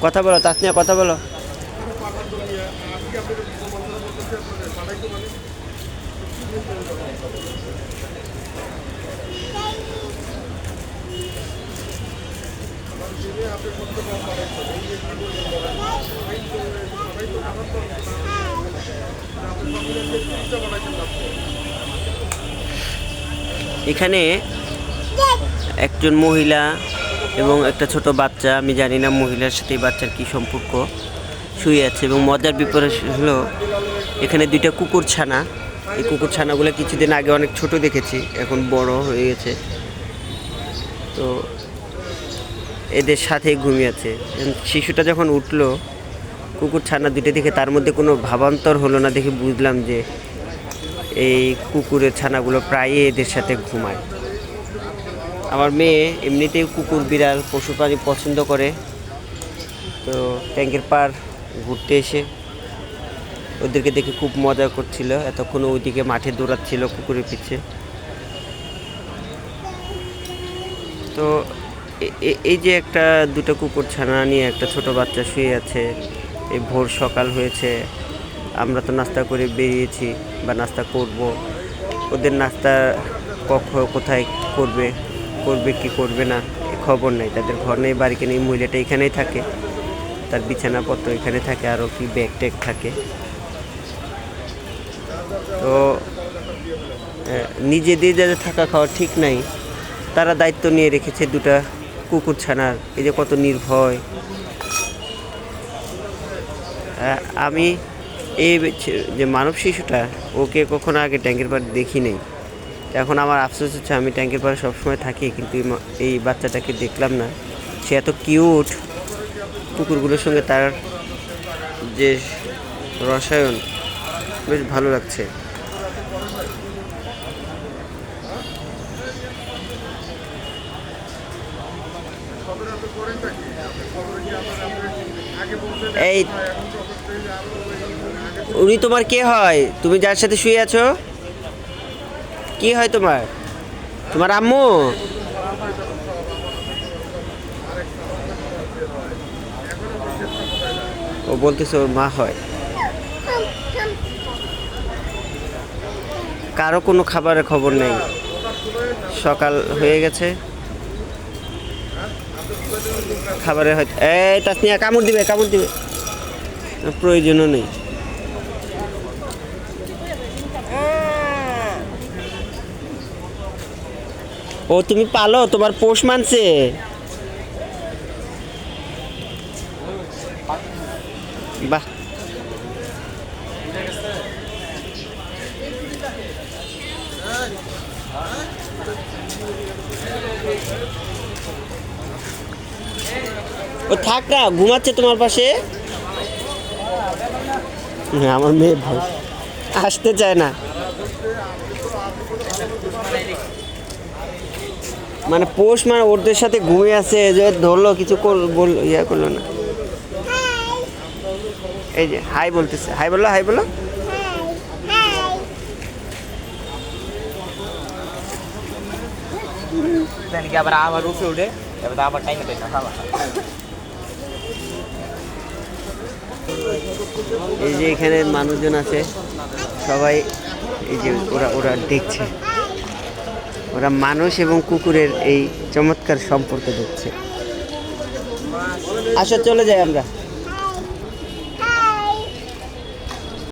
কথা বলো তাসনিয়া, কথা বলো। এখানে একজন মহিলা এবং একটা ছোট বাচ্চা, আমি জানি না মহিলার সাথে এই বাচ্চার কী সম্পর্ক, শুয়ে আছে। এবং মজার ব্যাপার হলো এখানে দুইটা কুকুর ছানা। এই কুকুর ছানাগুলো কিছুদিন আগে অনেক ছোট দেখেছি, এখন বড় হয়ে গেছে। তো এদের সাথেই ঘুমিয়ে আছে। শিশুটা যখন উঠলো কুকুর ছানা দুটো দেখে তার মধ্যে কোনো ভাবান্তর হলো না দেখে বুঝলাম যে এই কুকুরের ছানাগুলো প্রায়ই এদের সাথে ঘুমায়। আমার মেয়ে এমনিতেই কুকুর বিড়াল পশু প্রাণী পছন্দ করে। তো ট্যাঙ্কের পাড় ঘুরতে এসে ওদেরকে দেখে খুব মজা করছিল। এতক্ষণ ওইদিকে মাঠে দৌড়াচ্ছিল কুকুরের পিছে। তো এই যে একটা দুটো কুকুর ছানা নিয়ে একটা ছোট বাচ্চা শুয়ে আছে। এই ভোর সকাল হয়েছে, আমরা তো নাস্তা করে বেরিয়েছি বা নাস্তা করব। ওদের নাস্তা কোথায় করবে কি করবে না খবর নেই। তাদের ঘর নেই, বাড়িতে নেই। মহিলাটা এখানেই থাকে, তার বিছানাপত্র এখানে থাকে, আরও কি ব্যাগ ট্যাগ থাকে। তো নিজেদের যাদের থাকা খাওয়া ঠিক নাই, তারা দায়িত্ব নিয়ে রেখেছে দুটা কুকুর ছানার। এই যে কত নির্ভয়। আমি এই যে মানব শিশুটা, ওকে কখনো আগে ট্যাঙ্কের পাড়ে দেখি নেই। এখন আমার আফসোস হচ্ছে, আমি ট্যাঙ্কের পাড়ে সবসময় থাকি কিন্তু এই বাচ্চাটাকে দেখলাম না। সে এত কিউট, কুকুরগুলোর সঙ্গে তার যে রসায়ন বেশ ভালো লাগছে। এই উনি তোমার কে হয়? তুমি যার সাথে শুয়ে আছো কি হয় তোমার? তোমার আম্মু? ও বলতেছে ওর মা হয়। কারো কোনো খাবারের খবর নেই। সকাল হয়ে গেছে, খাবারের হয়তো এই তাসনিয়া কামড় দিবে, প্রয়োজনও নেই। ও তুমি পালো, তোমার পোষ মানছে। বাহ, ও থাক না, ঘুমাচ্ছে তোমার পাশে। হ্যাঁ, আমার মেয়ে ভাই আসতে চায় না, মানে পোষ মানে ওদের সাথে ঘুমিয়ে আছে, যে ধরলো কিছু বললো, ইয়া করলো না। এই যে হাই বলতেছে, হাই বললো, হাই বললো। আবার আবার উপরে উঠে এবার আবার টাইম দেয় না। এই যে এখানে মানুষজন আছে সবাই, এই যে ওরা দেখছে, ওরা মানুষ এবং কুকুরের এই চমৎকার সম্পর্ক দেখছে। আসো চলে যাই আমরা।